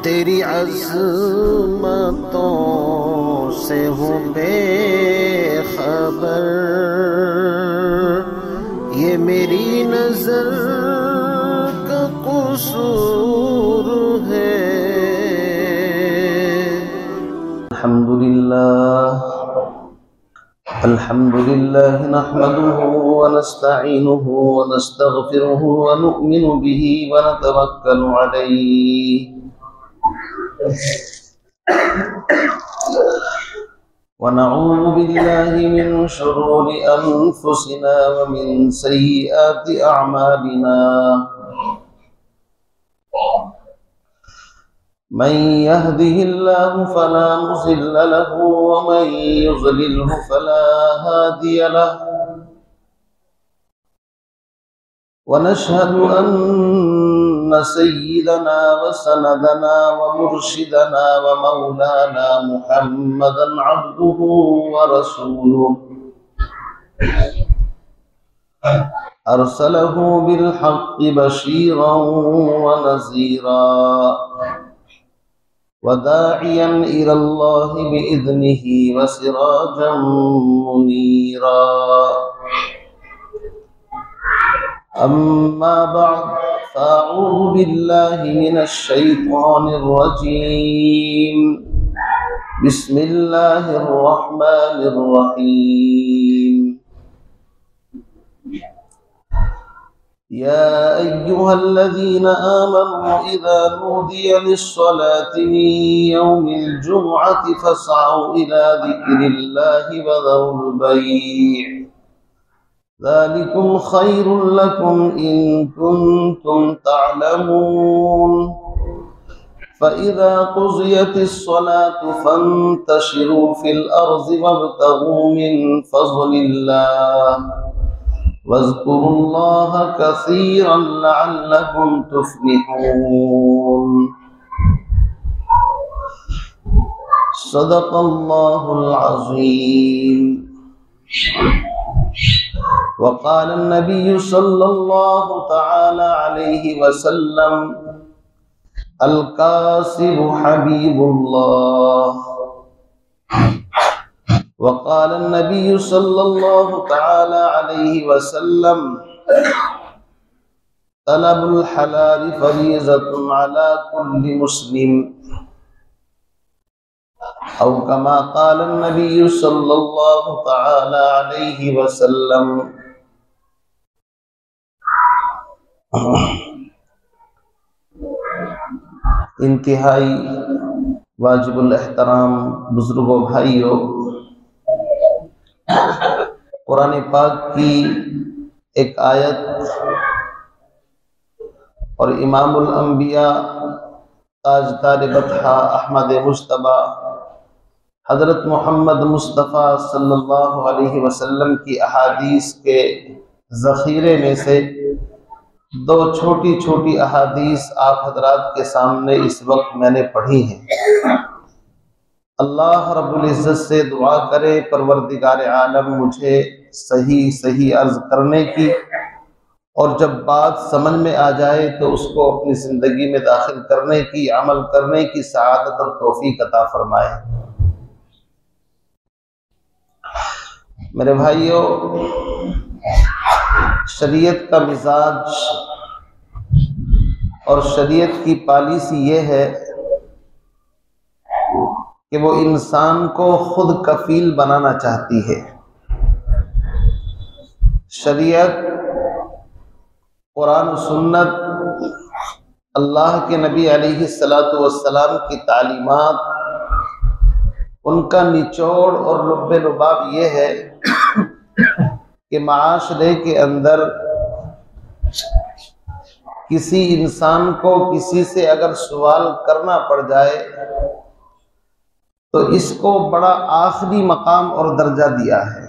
तेरी अज़मतों से हूँ बेखबर, ये मेरी नजर का कसूर है। अल्हम्दुलिल्लाह नहमदुहु व नस्तईनुहु व नस्तगफिरुहु व नु'मिनु बिही व नतवक्कलु अलैहि व नऊज़ु बिल्लाहि मिन शुरूरि अनफुसिना व मिन सय्यिआति अअमालिना। मन यहदिहिल्लाहु फला मुज़िल्ल लहु व मन युज़लिल्हु फला हादिय लहु। व नशहदु अन्न सय्यिदना व सनदना व मुर्शिदना व मौलाना मुहम्मदन अब्दुहु व रसूलुहु अरसलहु बिल हक़्क़ि बशीरन व नज़ीरा व दाइयन इलल्लाहि बिइज़्निहि व सिराजन मुनीरा। अम्मा बअद फ़अऊज़ु बिल्लाहि मिनश शैतानिर रजीम। बिस्मिल्लाहिर रहमानिर रहीम। या अय्युहल्लज़ीना आमनू इज़ा नूदिया लिस्सलाति मिन यौमिल जुमुअति फ़स्अऊ इला ज़िक्रिल्लाहि व ज़रुल बैअ ज़ालिकुम खैरुल लकुम इन कुन्तुम तअलमून। फ़इज़ा क़ुज़ियतिस्सलातु फ़ंतशिरू फ़िल अर्ज़ि वब्तग़ू मिन फ़ज़लिल्लाह वज़्कुरुल्लाह कसीरन लअल्लकुम तुफ़्लिहून। सदक़ल्लाहुल अज़ीम। वक़ाल नबी सल्लल्लाहु तआला अलैहि वसल्लम अल-कासिबु हबीबुल्लाह। वक़ाल नबी सल्लल्लाहु तआला अलैहि वसल्लम तलबुल हलाल फरीज़तुन अला कुल्लि मुस्लिम। औ कमा क़ाल नबी सल्लल्लाहु तआला अलैहि वसल्लम। इंतहाई वाजिबुल एहतराम बुजुर्गों, भाइयों, कुरान पाक की एक आयत और इमामुल अंबिया ताजदार बतहा अहमद मुज्तबा हज़रत मोहम्मद मुस्तफ़ा सल्लल्लाहु अलैहि वसल्लम की अहादीस के ज़ख़ीरे में से दो छोटी छोटी अहादीस आप हज़रात के सामने इस वक्त मैंने पढ़ी हैं। अल्लाह रब्बुल इज़्ज़त से दुआ करे परवरदिगार आलम मुझे सही सही अर्ज़ करने की और जब बात समझ में आ जाए तो उसको अपनी ज़िंदगी में दाखिल करने की, अमल करने की सआदत और तौफीक अता फरमाए। मेरे भाइयों, शरीयत का मिजाज और शरीयत की पॉलिसी ये है कि वो इंसान को खुद कफील बनाना चाहती है। शरीयत, कुरान और सुन्नत, अल्लाह के नबी अलैहिस्सलातु वस्सलाम की तालीमात, उनका निचोड़ और लुब्बे लुबाब ये है कि माशरे के अंदर किसी इंसान को किसी से अगर सवाल करना पड़ जाए तो इसको बड़ा आखिरी मकाम और दर्जा दिया है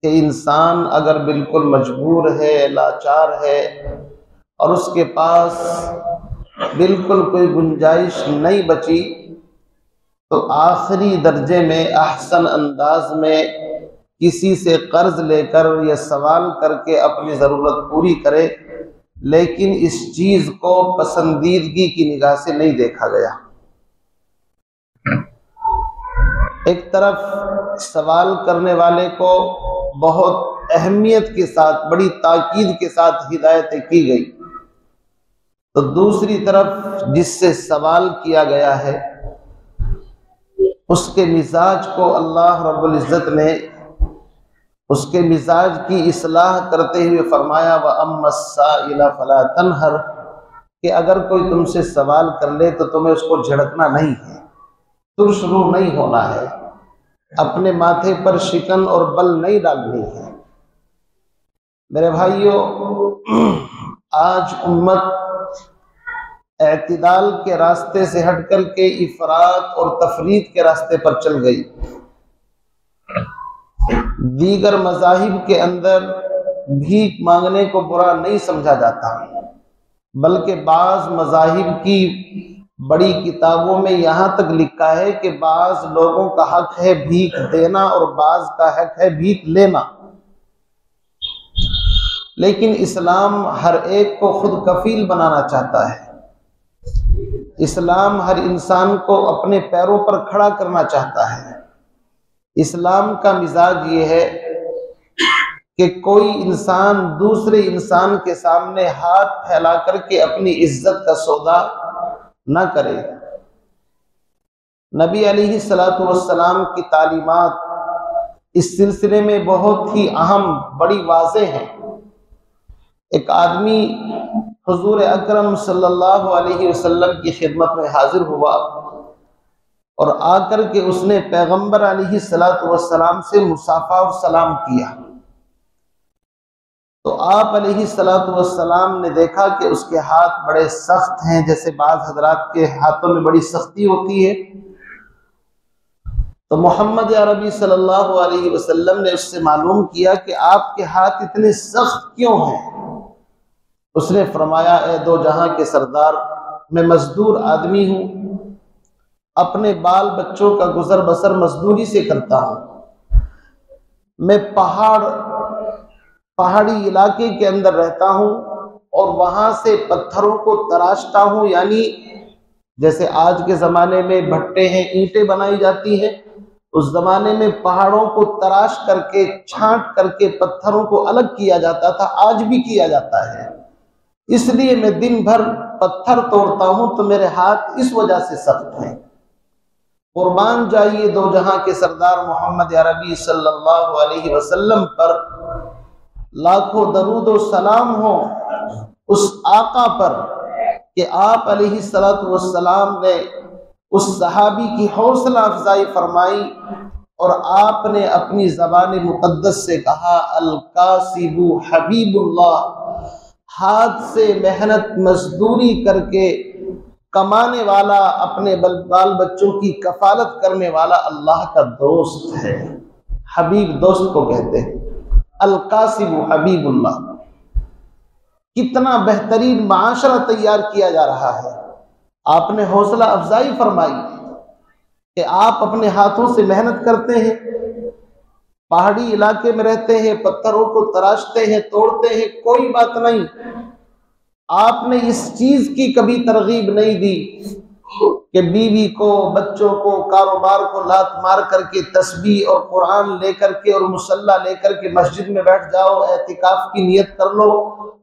कि इंसान अगर बिल्कुल मजबूर है, लाचार है और उसके पास बिल्कुल कोई गुंजाइश नहीं बची तो आखिरी दर्जे में अहसन अंदाज में किसी से कर्ज लेकर या सवाल करके अपनी ज़रूरत पूरी करे, लेकिन इस चीज़ को पसंदीदगी की निगाह से नहीं देखा गया। एक तरफ सवाल करने वाले को बहुत अहमियत के साथ, बड़ी ताकीद के साथ हिदायतें की गई, तो दूसरी तरफ जिससे सवाल किया गया है उसके मिजाज को अल्लाह रब्बुल इज़्ज़त ने उसके मिजाज की इस्लाह करते हुए फरमाया व अम्मस्साइला फला तनहर, कि अगर कोई तुमसे सवाल कर ले तो तुम्हें उसको झड़कना नहीं है, तुरशरू नहीं होना है, अपने माथे पर शिकन और बल नहीं डालनी है। मेरे भाइयों, आज उम्मत एतिदाल के रास्ते से हट कर के इफरात और तफरीत के रास्ते पर चल गई। दीगर मज़ाहिब के अंदर भीख मांगने को बुरा नहीं समझा जाता, बल्कि बाज़ मज़ाहिब की बड़ी किताबों में यहाँ तक लिखा है कि बाज़ लोगों का हक है भीख देना और बाज़ का हक है भीख लेना। लेकिन इस्लाम हर एक को खुद कफील बनाना चाहता है। इस्लाम हर इंसान को अपने पैरों पर खड़ा करना चाहता है। इस्लाम का मिजाज ये है कि कोई इंसान दूसरे इंसान के सामने हाथ फैला करके अपनी इज्जत का सौदा ना करे। नबी अलैहिस्सलातु वस्सलाम की तालीमात इस सिलसिले में बहुत ही अहम, बड़ी वाज़ेह हैं। एक आदमी हुजूर अकरम सल्लल्लाहु अलैहि वसल्लम की खिदमत में हाजिर हुआ और आकर के उसने पैगंबर अलैहिस्सलातु वस्सलाम से मुसाफा और सलाम किया। तो आप अलैहिस्सलातु वस्सलाम ने देखा कि उसके हाथ बड़े सख्त हैं, जैसे बाज़ हजरात के हाथों में बड़ी सख्ती होती है। तो मोहम्मद अरबी सल्लल्लाहु अलैहि वसल्लम ने उससे मालूम किया कि आपके हाथ इतने सख्त क्यों हैं। उसने फरमाया, ए दो जहां के सरदार, मैं मजदूर आदमी हूं, अपने बाल बच्चों का गुजर बसर मजदूरी से करता हूं। मैं पहाड़ी इलाके के अंदर रहता हूं और वहां से पत्थरों को तराशता हूं, यानी जैसे आज के जमाने में भट्टे हैं, ईंटें बनाई जाती हैं, उस जमाने में पहाड़ों को तराश करके छांट करके पत्थरों को अलग किया जाता था, आज भी किया जाता है। इसलिए मैं दिन भर पत्थर तोड़ता हूं, तो मेरे हाथ इस वजह से सख्त हैं। कुर्बान जाइए दो जहां के सरदार मोहम्मद अरबी सल्लल्लाहु अलैहि वसल्लम पर लाखों दरूद और सलाम हो उस आका पर कि आप अलैहिस्सलातु वस्सलाम ने उस सहाबी की हौसला अफजाई फरमाई और आपने अपनी ज़बान मुक़द्दस से कहा, अल कासिबु हबीबुल्लाह, हाथ से मेहनत मजदूरी करके कमाने वाला, अपने बाल बच्चों की कफालत करने वाला अल्लाह का दोस्त है। हबीब दोस्त को कहते हैं, अल कासिबु हबीबुल्लाह। कितना बेहतरीन माशरा तैयार किया जा रहा है। आपने हौसला अफजाई फरमाई कि आप अपने हाथों से मेहनत करते हैं, पहाड़ी इलाके में रहते हैं, पत्थरों को तराशते हैं, तोड़ते हैं, कोई बात नहीं। आपने इस चीज की कभी तरगीब नहीं दी कि बीवी को, बच्चों को, कारोबार को लात मार करके तस्बीह और कुरान लेकर के और मुसल्ला लेकर के मस्जिद में बैठ जाओ, एतिकाफ की नियत कर लो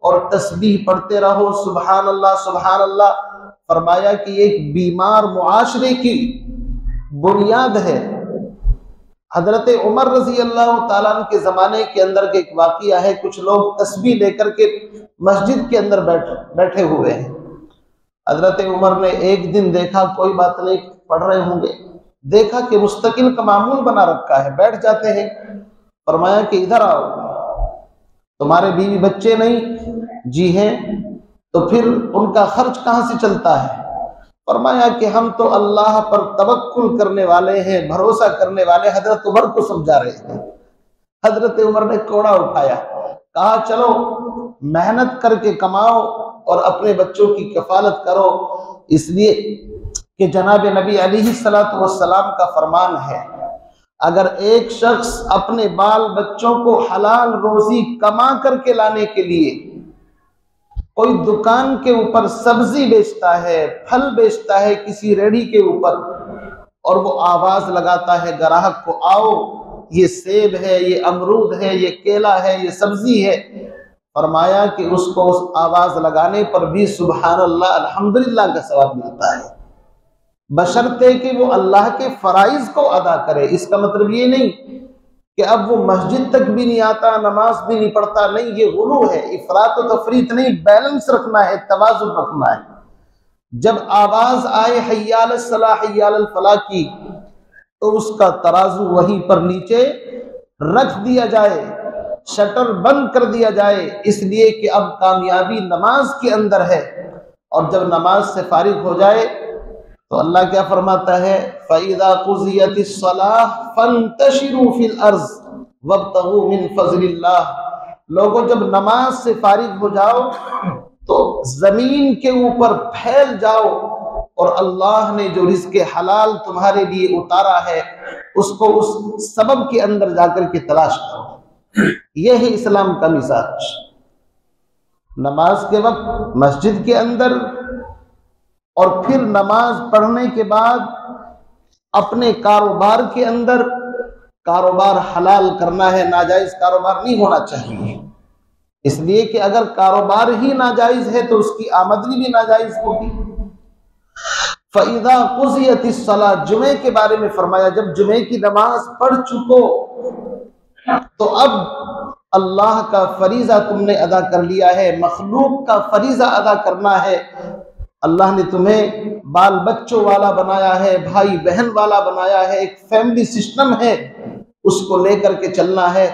और तस्बीह पढ़ते रहो, सुभान अल्लाह सुभान अल्लाह। फरमाया कि एक बीमार मुआशरे की बुनियाद है। हजरत उमर रजी अल्लाह ताला अन्हु के ज़माने के अंदर के एक वाक़िया है। कुछ लोग तस्बीह लेकर के मस्जिद के अंदर बैठे हुए हैं। हजरत उमर ने एक दिन देखा, कोई बात नहीं, पढ़ रहे होंगे, देखा कि मुस्तकिल का मामूल बना रखा है, बैठ जाते हैं। फरमाया कि इधर आओ, तुम्हारे बीवी बच्चे नहीं? जी हैं। तो फिर उनका खर्च कहाँ से चलता है? फरमाया कि हम तो अल्लाह पर तवक्कुल करने वाले हैं, भरोसा करने वाले। हजरत उमर को समझा रहे हैं। हजरत उमर ने कोड़ा उठाया, कहा चलो मेहनत करके कमाओ और अपने बच्चों की कफालत करो, इसलिए कि जनाब नबी अलैहिस्सलातु वस्सलाम का फरमान है, अगर एक शख्स अपने बाल बच्चों को हलाल रोजी कमा करके लाने के लिए कोई दुकान के ऊपर सब्जी बेचता है, फल बेचता है, किसी रेहड़ी के ऊपर, और वो आवाज लगाता है ग्राहक को, आओ ये सेब है, ये अमरूद है, ये केला है, ये सब्जी है। फरमाया कि उसको उस आवाज लगाने पर भी सुभान अल्लाह अल्हम्दुलिल्लाह का सवाब मिलता है, बशर्ते कि वो अल्लाह के फराइज को अदा करे। इसका मतलब ये नहीं कि अब वो मस्जिद तक भी नहीं आता, नमाज भी नहीं पढ़ता, नहीं, ये गुलू है, इफरात और तफरीत नहीं, बैलेंस रखना है, तवाज़ुन रखना है। जब आवाज आए हय्याल सलाह हय्याल फलाह की, तो उसका तराजू वहीं पर नीचे रख दिया जाए, शटर बंद कर दिया जाए, इसलिए कि अब कामयाबी नमाज के अंदर है। और जब नमाज से फारिग हो जाए तो अल्लाह क्या फरमाता है, फ़इज़ा क़ुज़ियतिस सलाह फ़ंतशिरू फ़िल अर्ज़ वब्तगू मिन फ़ज़लिल्लाह। लोगों, जब नमाज से फारिग हो जाओ तो जमीन के ऊपर फैल जाओ और अल्लाह ने जो रिज़्क़े हलाल तुम्हारे लिए उतारा है उसको उस सबब के अंदर जाकर के तलाश करो। यह है इस्लाम का मिजाज। नमाज के वक्त मस्जिद के अंदर और फिर नमाज पढ़ने के बाद अपने कारोबार के अंदर, कारोबार हलाल करना है, नाजायज कारोबार नहीं होना चाहिए। इसलिए कि अगर कारोबार ही नाजायज है तो उसकी आमदनी भी नाजायज होगी। फ़इज़ा क़ुज़ियतिस सलाह, जुमे के बारे में फरमाया, जब जुमे की नमाज पढ़ चुको तो अब अल्लाह का फरीजा तुमने अदा कर लिया है, मखलूक का फरीजा अदा करना है। अल्लाह ने तुम्हें बाल बच्चों वाला बनाया है, भाई बहन वाला बनाया है, एक फैमिली सिस्टम है, उसको लेकर के चलना है।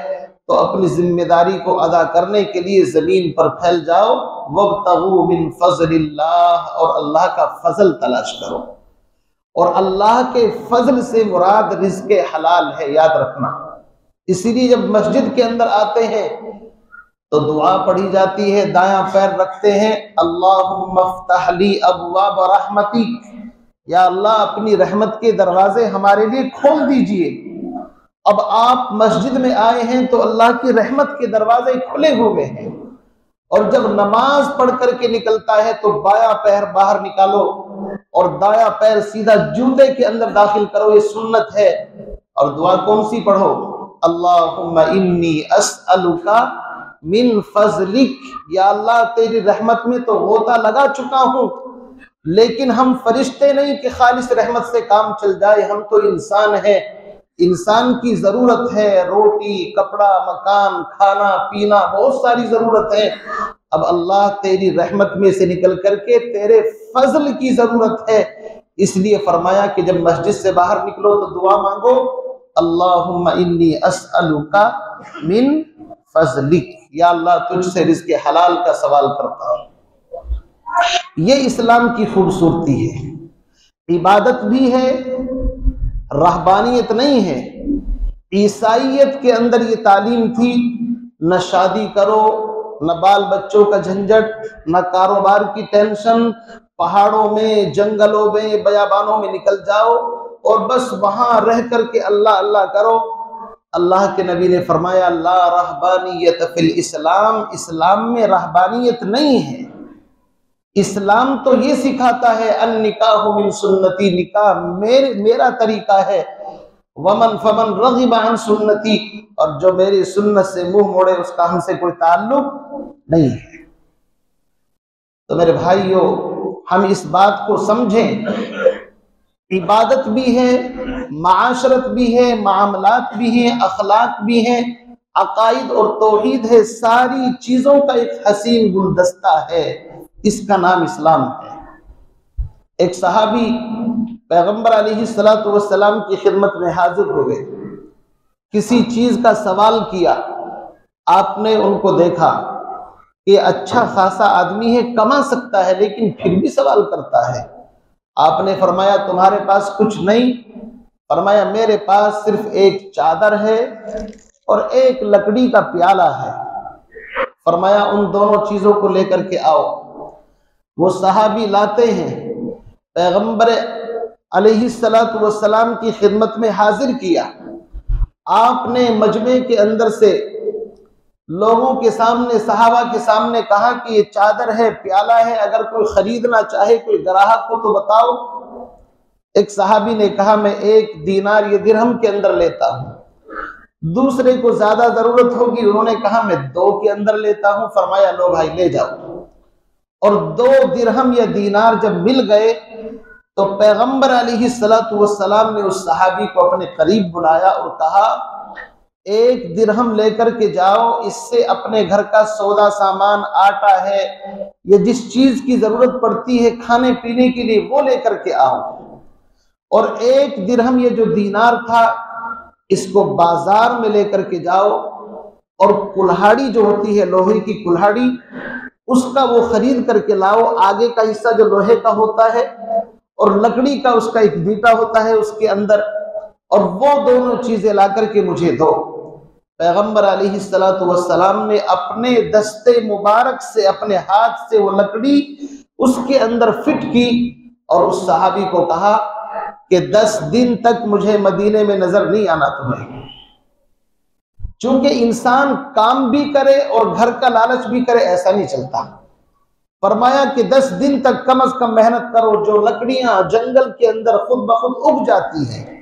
तो अपनी जिम्मेदारी को अदा करने के लिए जमीन पर फैल जाओ, वब्तगू मिन फज़लिल्लाह, और अल्लाह का फजल तलाश करो। और अल्लाह के फजल से मुराद रिज़्क़े हलाल है, याद रखना। इसीलिए जब मस्जिद के अंदर आते हैं तो दुआ पढ़ी जाती है, दायां पैर रखते हैं, अल्लाहुम्मा फ़्तह ली अबवाब रहमतिक, या अल्लाह अपनी रहमत के दरवाजे हमारे लिए खोल दीजिए। अब आप मस्जिद में आए हैं तो अल्लाह की रहमत के दरवाजे खुले हुए हैं। और जब नमाज पढ़ करके निकलता है तो बायां पैर बाहर निकालो और दायां पैर सीधा जूते के अंदर दाखिल करो, ये सुन्नत है। और दुआ कौन सी पढ़ो, अल्लाहुम्मा इन्नी अस्अलुका मिन फज़लिक, या अल्लाह तेरी रहमत में तो गोता लगा चुका हूं, लेकिन हम फरिश्ते नहीं कि खालिस रहमत से काम चल जाए, हम तो इंसान हैं, इंसान की जरूरत है, रोटी कपड़ा मकान खाना पीना बहुत सारी जरूरत है। अब अल्लाह तेरी रहमत में से निकल करके तेरे फजल की जरूरत है। इसलिए फरमाया कि जब मस्जिद से बाहर निकलो तो दुआ मांगो, अल्लाहुम्मा इन्नी अस्अलुका मिन फज़लिक, या अल्लाह तुझसे रिज़्क़े हलाल का सवाल करता हूं। ये इस्लाम की खूबसूरती है। इबादत भी है, रहबानियत नहीं है। ईसाइयत के अंदर ये तालीम थी, न शादी करो, न बाल बच्चों का झंझट, न कारोबार की टेंशन, पहाड़ों में जंगलों में बयाबानों में निकल जाओ और बस वहां रह करके अल्लाह अल्लाह करो। अल्लाह के नबी ने फरमाया, ला रहबानियत फिल इस्लाम, इस्लाम में रहबानियत नहीं है। इस्लाम तो ये सिखाता है, अन निकाह मिन सुन्नती, निकाह मेरा तरीका है, वमन फमन रग़िब अन सुन्नती, और जो मेरी सुन्नत से मुंह मोड़े उसका हमसे कोई ताल्लुक नहीं है। तो मेरे भाइयों, हम इस बात को समझें, इबादत भी है, माशरत भी है, मामलात भी है, अखलाक भी है, अकाइद और तौहीद है, सारी चीजों का एक हसीन गुलदस्ता है, इसका नाम इस्लाम है। एक सहाबी पैगंबर अलैहिस्सलातु वस्सलाम की खिदमत में हाजिर हो गए, किसी चीज का सवाल किया। आपने उनको देखा कि अच्छा खासा आदमी है, कमा सकता है, लेकिन फिर भी सवाल करता है। आपने फरमाया, तुम्हारे पास कुछ नहीं? फरमाया, मेरे पास सिर्फ एक चादर है और एक लकड़ी का प्याला है। फरमाया, उन दोनों चीजों को लेकर के आओ। वो सहाबी लाते हैं, पैगंबर अलैहिस्सलातु वस्सलाम की खिदमत में हाजिर किया। आपने मजमे के अंदर से लोगों के सामने, सहाबा के सामने कहा कि ये चादर है, प्याला है, अगर कोई खरीदना चाहे, कोई ग्राहक को तो बताओ। एक सहाबी ने कहा मैं 1 दीनार ये दिरहम के अंदर लेता हूं। दूसरे को ज्यादा जरूरत होगी, उन्होंने कहा मैं 2 के अंदर लेता हूं। फरमाया लो भाई ले जाओ। और 2 दिरहम या दीनार जब मिल गए तो पैगंबर अलैहिस्सलातु वस्सलाम ने उस सहाबी को अपने करीब बुलाया और कहा 1 दिरहम लेकर के जाओ, इससे अपने घर का सौदा सामान, आटा है, ये जिस चीज की जरूरत पड़ती है खाने पीने के लिए वो लेकर के आओ। और 1 दिरहम ये जो दीनार था इसको बाजार में लेकर के जाओ और कुल्हाड़ी जो होती है लोहे की कुल्हाड़ी, उसका वो खरीद करके लाओ। आगे का हिस्सा जो लोहे का होता है और लकड़ी का उसका एक बीटा होता है उसके अंदर, और वो दोनों चीजें ला करके मुझे दो। पैगंबर अलैहिस्सलातु वस्सलाम ने अपने दस्ते मुबारक से, अपने हाथ से वो लकड़ी उसके अंदर फिट की और उस सहाबी को कहा कि 10 दिन तक मुझे मदीने में नजर नहीं आना तुम्हें। चूंकि इंसान काम भी करे और घर का लालच भी करे ऐसा नहीं चलता। फरमाया कि 10 दिन तक कम से कम मेहनत करो, जो लकड़ियां जंगल के अंदर खुद ब खुद उग जाती हैं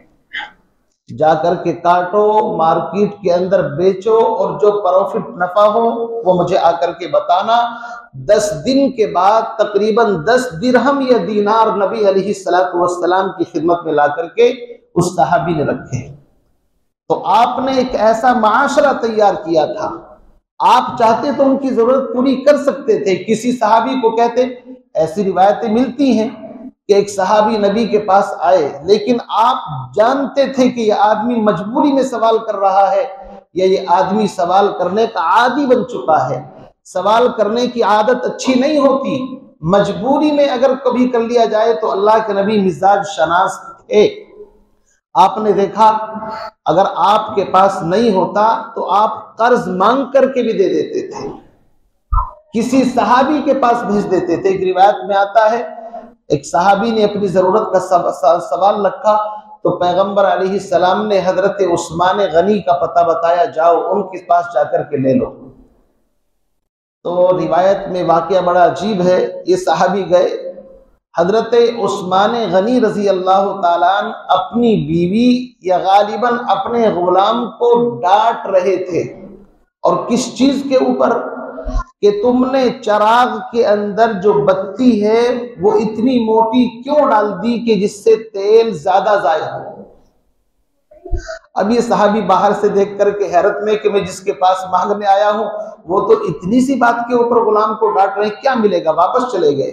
जाकर के काटो, मार्केट के अंदर बेचो और जो प्रॉफिट नफा हो वो मुझे आकर के बताना। 10 दिन के बाद तकरीबन 10 दिरहम या दीनार नबी अलैहिस्सलातु वस्सलाम की खिदमत में ला करके उस सहाबी ने रखे। तो आपने एक ऐसा माशरा तैयार किया था। आप चाहते तो उनकी जरूरत पूरी कर सकते थे। किसी सहाबी को कहते, ऐसी रिवायतें मिलती हैं कि एक सहाबी नबी के पास आए, लेकिन आप जानते थे कि यह आदमी मजबूरी में सवाल कर रहा है या ये आदमी सवाल करने का आदी बन चुका है। सवाल करने की आदत अच्छी नहीं होती, मजबूरी में अगर कभी कर लिया जाए तो अल्लाह के नबी मिजाज शनास थे। आपने देखा अगर आपके पास नहीं होता तो आप कर्ज मांग करके भी दे देते थे, किसी सहाबी के पास भेज देते थे। एक रिवायत में आता है एक सहाबी ने अपनी जरूरत का सवाल रखा तो पैगंबर अलैहिस्सलाम ने हजरत उस्मान गनी का पता बताया, जाओ उनके पास जाकर के ले लो। तो रिवायत में वाकया बड़ा अजीब है। ये सहाबी गए, हजरत उस्मान गनी रजी अल्लाह ताला अपनी बीवी या गालिबन अपने गुलाम को डांट रहे थे। और किस चीज के ऊपर? कि तुमने चराग के अंदर जो बत्ती है वो इतनी मोटी क्यों डाल दी कि जिससे तेल ज्यादा जाया हो। अब ये सहाबी बाहर से देख करके हैरत में कि मैं जिसके पास मांगने आया हूं वो तो इतनी सी बात के ऊपर गुलाम को डांट रहे, क्या मिलेगा, वापस चले गए।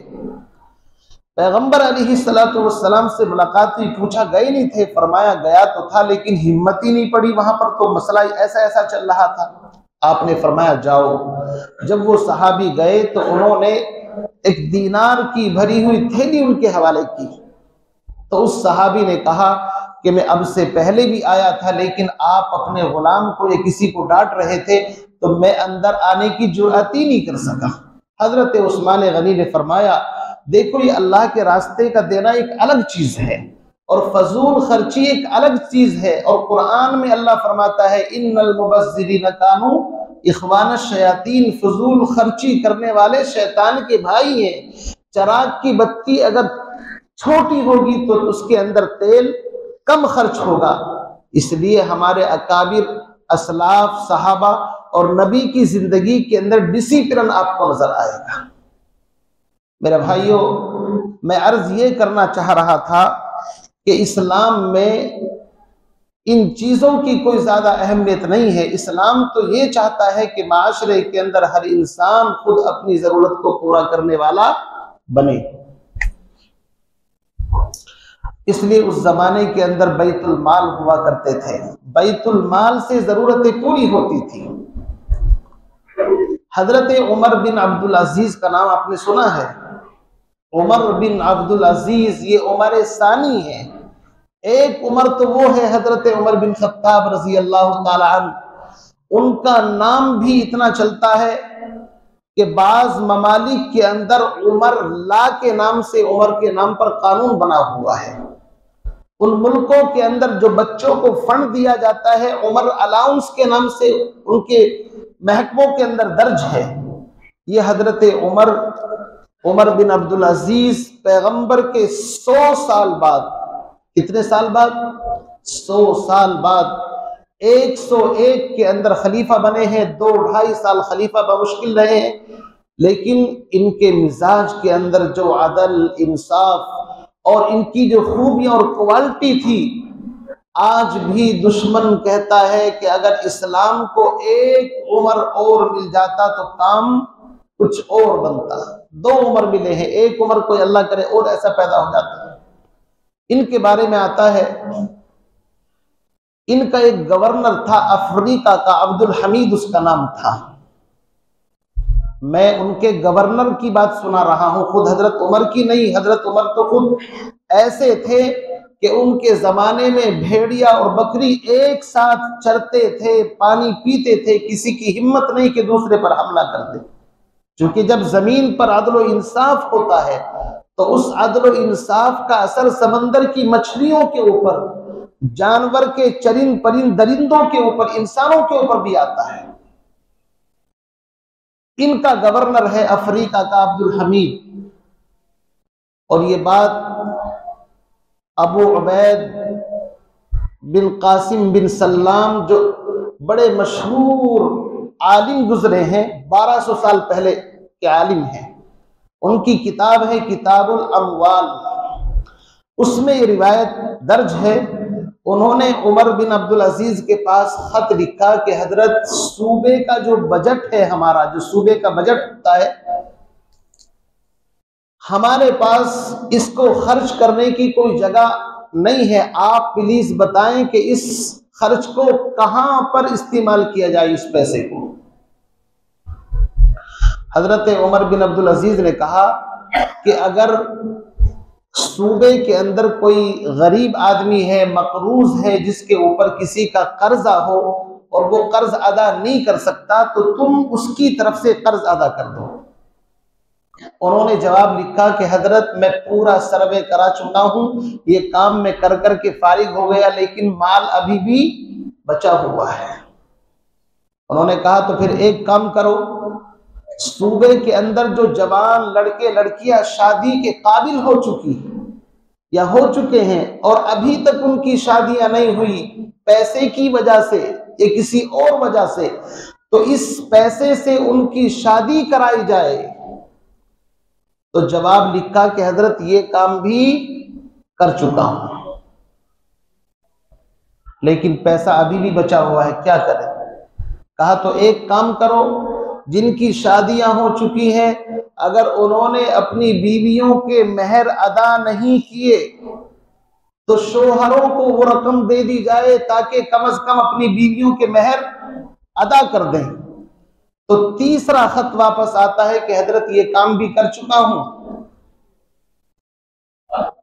पैगंबर अलैहिस्सलातु वस्सलाम से मुलाकात हुई, पूछा गए नहीं थे? फरमाया गया तो था लेकिन हिम्मत ही नहीं पड़ी, वहां पर तो मसला ऐसा ऐसा चल रहा था। आपने फरमाया जाओ। जब वो सहाबी गए तो उन्होंने एक दीनार की भरी हुई थैली उनके हवाले की। तो उस सहाबी ने कहा कि मैं अब से पहले भी आया था लेकिन आप अपने गुलाम को या किसी को डांट रहे थे तो मैं अंदर आने की जुर्अत ही नहीं कर सका। हजरत उस्मान गनी ने फरमाया देखो ये अल्लाह के रास्ते का देना एक अलग चीज है और फजूल खर्ची एक अलग चीज है। और कुरान में अल्लाह फरमाता है इन्नल मुबज़्ज़िरीन कानू इख्वान शयातीन, फजूल खर्ची करने वाले शैतान के भाई हैं। चराग की बत्ती अगर छोटी होगी तो उसके अंदर तेल कम खर्च होगा। इसलिए हमारे अकाबिर असलाफ सहाबा और नबी की जिंदगी के अंदर डिसिप्लिन आपको नजर आएगा। मेरे भाइयों, मैं अर्ज ये करना चाह रहा था कि इस्लाम में इन चीजों की कोई ज्यादा अहमियत नहीं है। इस्लाम तो ये चाहता है कि माशरे के अंदर हर इंसान खुद अपनी जरूरत को पूरा करने वाला बने। इसलिए उस जमाने के अंदर बैतुल माल हुआ करते थे, बैतुल माल से जरूरतें पूरी होती थी। हजरत उमर बिन अब्दुल अजीज का नाम आपने सुना है। उमर बिन अब्दुल अजीज ये उमर सानी है। एक उमर तो वो है हजरत उमर बिन खत्ताब रजी अल्लाह ताला अन्हु। उनका नाम भी इतना चलता है कि बाज ममालिक के अंदर उमर ला के नाम से उमर के नाम पर कानून बना हुआ है। उन मुल्कों के अंदर जो बच्चों को फंड दिया जाता है उमर अलाउंस के नाम से उनके महकमों के अंदर दर्ज है। ये हजरत उमर बिन अब्दुल अजीज पैगंबर के 100 साल बाद कितने साल बाद? 100 साल बाद 101 के अंदर खलीफा बने हैं। 2-2.5 साल खलीफा बमुश्किल रहे हैं, लेकिन इनके मिजाज के अंदर जो अदल, इंसाफ और इनकी जो खूबियां और क्वालिटी थी, आज भी दुश्मन कहता है कि अगर इस्लाम को एक उम्र और मिल जाता तो काम कुछ और बनता। 2 उम्र मिले हैं, 1 उम्र कोई अल्लाह करे और ऐसा पैदा हो जाता। इनके बारे में आता है, इनका एक गवर्नर था अफ्रीका का, अब्दुल हमीद उसका नाम था। मैं उनके गवर्नर की बात सुना रहा हूं, खुद हजरत उमर की नहीं। हजरत उमर तो खुद ऐसे थे कि उनके जमाने में भेड़िया और बकरी एक साथ चरते थे, पानी पीते थे, किसी की हिम्मत नहीं कि दूसरे पर हमला कर दे। क्योंकि जब जमीन पर अदल व इंसाफ होता है तो उस अदल व इंसाफ का असर समंदर की मछलियों के ऊपर, जानवर के चरिंद परिंद दरिंदों के ऊपर, इंसानों के ऊपर भी आता है। इनका गवर्नर है अफ्रीका का अब्दुल हमीद। और ये बात अबू उबैद बिन कासिम बिन सल्लाम, जो बड़े मशहूर आलिम गुजरे हैं, 1200 साल पहले के आलिम हैं, उनकी किताब है किताबुल अमवाल। उसमें ये रिवायत दर्ज है, उन्होंने उमर बिन अब्दुल अजीज के पास खत लिखा कि हजरत, सूबे का जो बजट है हमारा, जो सूबे का बजट होता है, हमारे पास इसको खर्च करने की कोई जगह नहीं है। आप प्लीज बताएं कि इस खर्च को कहां पर इस्तेमाल किया जाए, इस पैसे को। हजरत उमर बिन अब्दुल अजीज ने कहा कि अगर सूबे के अंदर कोई गरीब आदमी है, मकरूज है, जिसके ऊपर किसी का कर्जा हो और वो कर्ज अदा नहीं कर सकता, तो तुम उसकी तरफ से कर्ज अदा कर दो। उन्होंने जवाब लिखा कि हजरत, मैं पूरा सर्वे करा चुका हूं, ये काम मैं कर करके फारिग हो गया, लेकिन माल अभी भी बचा हुआ है। उन्होंने कहा तो फिर एक काम करो, सूबे के अंदर जो जवान लड़के लड़कियां शादी के काबिल हो चुकी या हो चुके हैं और अभी तक उनकी शादियां नहीं हुई, पैसे की वजह से या किसी और वजह से, तो इस पैसे से उनकी शादी कराई जाए। तो जवाब लिखा कि हजरत, ये काम भी कर चुका हूं, लेकिन पैसा अभी भी बचा हुआ है, क्या करें? कहा तो एक काम करो, जिनकी शादियां हो चुकी हैं, अगर उन्होंने अपनी बीवियों के मेहर अदा नहीं किए तो शोहरों को वो रकम दे दी जाए ताकि कम से कम अपनी बीवियों के मेहर अदा कर दें। तो तीसरा खत वापस आता है कि हजरत, ये काम भी कर चुका हूं।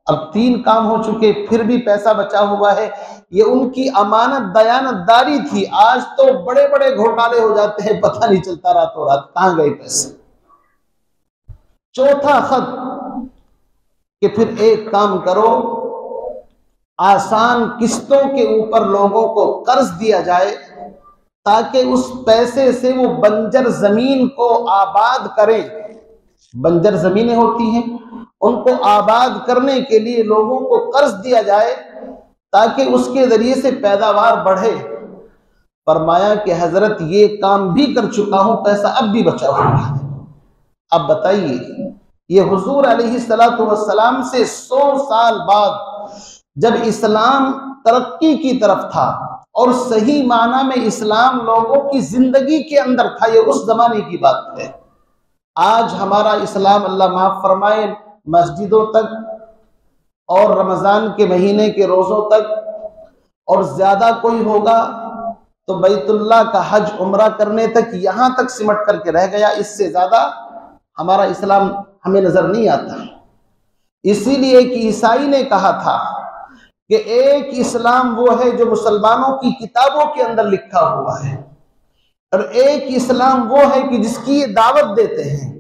अब 3 काम हो चुके, फिर भी पैसा बचा हुआ है। ये उनकी अमानत दयानतदारी थी। आज तो बड़े बड़े घोटाले हो जाते हैं, पता नहीं चलता रातों रात कहां गए पैसे। चौथा खत कि फिर एक काम करो, आसान किस्तों के ऊपर लोगों को कर्ज दिया जाए ताकि उस पैसे से वो बंजर जमीन को आबाद करें। बंजर जमीनें होती हैं, उनको आबाद करने के लिए लोगों को कर्ज दिया जाए ताकि उसके जरिए से पैदावार बढ़े। फरमाया कि हजरत, ये काम भी कर चुका हूं, पैसा अब भी बचा हुआ है। अब बताइए, ये हुजूर अलैहिस्सलातु वस्सलाम से 100 साल बाद जब इस्लाम तरक्की की तरफ था और सही माना में इस्लाम लोगों की जिंदगी के अंदर था, ये उस जमाने की बात है। आज हमारा इस्लाम, अल्लाह माफ फरमाए, मस्जिदों तक और रमजान के महीने के रोजों तक, और ज्यादा कोई होगा तो बैतुल्लाह का हज उम्रा करने तक, यहां तक सिमट करके रह गया। इससे ज्यादा हमारा इस्लाम हमें नजर नहीं आता। इसीलिए कि ईसाई ने कहा था कि एक इस्लाम वो है जो मुसलमानों की किताबों के अंदर लिखा हुआ है, और एक इस्लाम वो है कि जिसकी ये दावत देते हैं,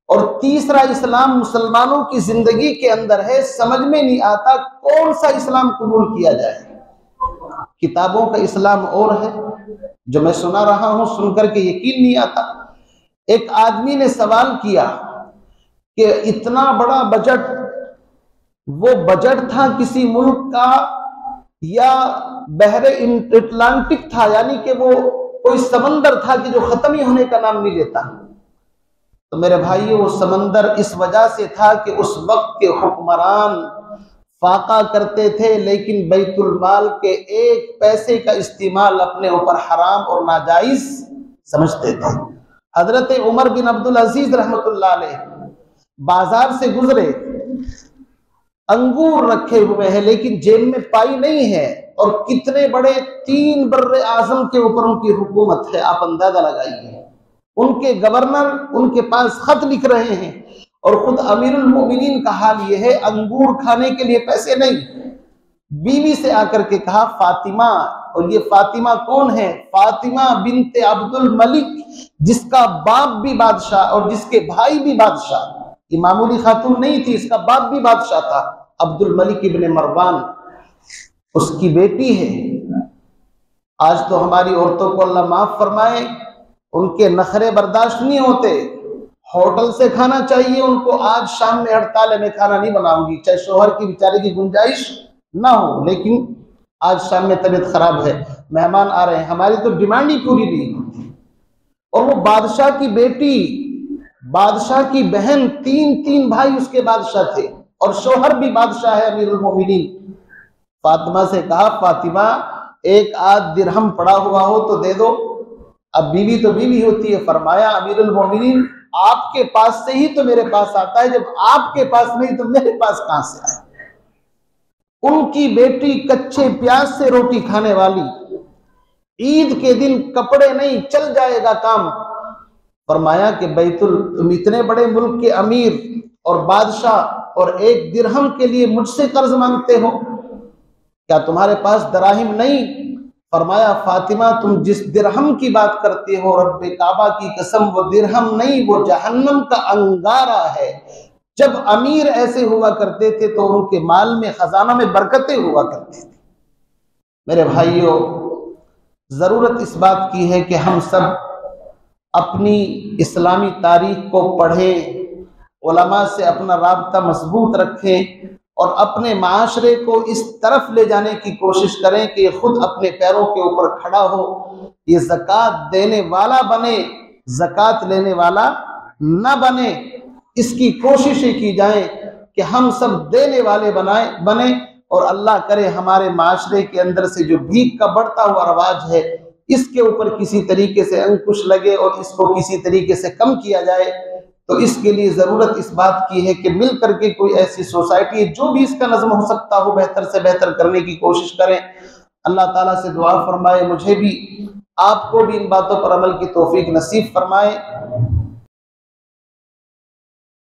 और तीसरा इस्लाम मुसलमानों की जिंदगी के अंदर है। समझ में नहीं आता कौन सा इस्लाम कबूल किया जाए। किताबों का इस्लाम और है, जो मैं सुना रहा हूं, सुनकर के यकीन नहीं आता। एक आदमी ने सवाल किया कि इतना बड़ा बजट वो बजट था किसी मुल्क का या बहरे अटलांटिक था, यानी कि वो कोई समंदर था कि जो खत्म ही होने का नाम नहीं लेता। तो मेरे भाइयों, वो समंदर इस वजह से था कि उस वक्त के हुक्मरान फाका करते थे, लेकिन बैतुल माल के एक पैसे का इस्तेमाल अपने ऊपर हराम और नाजायज समझते थे। हजरत उमर बिन अब्दुल अजीज रहमतुल्लाह अलैह बाजार से गुजरे, अंगूर रखे हुए हैं लेकिन जेब में पाई नहीं है, और कितने बड़े 3 बर्रे आजम के ऊपर उनकी हुकूमत है, आप अंदाजा लगाइए। उनके गवर्नर उनके पास खत लिख रहे हैं, और खुद अमीरुल मोमिनीन का हाल ये है, अंगूर खाने के लिए पैसे नहीं। बीवी से आकर के कहा फातिमा, और ये फातिमा कौन है? फातिमा बिनते अब्दुल मलिक, जिसका बाप भी बादशाह और जिसके भाई भी बादशाह। ये मामूली खातून नहीं थी, इसका बाप भी बादशाह था, अब्दुल मलिक इब्ने मरवान, उसकी बेटी है। आज तो हमारी औरतों को अल्लाह माफ फरमाए, उनके नखरे बर्दाश्त नहीं होते, होटल से खाना चाहिए उनको। आज शाम में हड़ताल है, मैं खाना नहीं बनाऊंगी, चाहे शोहर की बेचारे की गुंजाइश ना हो, लेकिन आज शाम में तबीयत खराब है, मेहमान आ रहे हैं, हमारी तो डिमांड ही पूरी नहीं होती। और वो बादशाह की बेटी, बादशाह की बहन, 3 भाई उसके बादशाह थे, और शोहर भी बादशाह है अमीरुल मोमिनीन। फातिमा से कहा फातिमा, एक आध दिरहम पड़ा हुआ हो तो दे दो। अब बीवी तो बीवी होती है। फरमाया अमीरुल मोमिनीन, आपके पास से ही तो मेरे पास आता है, जब आपके पास नहीं तो मेरे पास कहां से आए? उनकी बेटी कच्चे प्याज से रोटी खाने वाली, ईद के दिन कपड़े नहीं, चल जाएगा काम। फरमाया कि बैतुल, तुम इतने बड़े मुल्क के अमीर और बादशाह, और एक दिरहम के लिए मुझसे कर्ज मांगते हो, क्या तुम्हारे पास दराहिम नहीं? फरमाया फातिमा, तुम जिस दिरहम की बात करते हो, रब्बे काबा की कसम, वो दिरहम नहीं, वो जहन्नम का अंगारा है। जब अमीर ऐसे हुआ करते थे तो उनके माल में, खजाना में बरकतें हुआ करती थी। मेरे भाइयों, जरूरत इस बात की है कि हम सब अपनी इस्लामी तारीख को पढ़ें, उलमा से अपना राब्ता मजबूत रखें, और अपने माशरे को इस तरफ ले जाने की कोशिश करें कि ये खुद अपने पैरों के ऊपर खड़ा हो, ये ज़कात देने वाला बने, ज़कात लेने वाला न बने। इसकी कोशिशें की जाए कि हम सब देने वाले बने, और अल्लाह करे हमारे माशरे के अंदर से जो भीख का बढ़ता हुआ रवाज है, इसके ऊपर किसी तरीके से अंकुश लगे और इसको किसी तरीके से कम किया जाए। तो इसके लिए ज़रूरत इस बात की है कि मिल करके कोई ऐसी सोसाइटी, जो भी इसका नज़्म हो सकता हो, बेहतर से बेहतर करने की कोशिश करें। अल्लाह ताला से दुआ फरमाए, मुझे भी आपको भी इन बातों पर अमल की तौफीक नसीब फरमाए।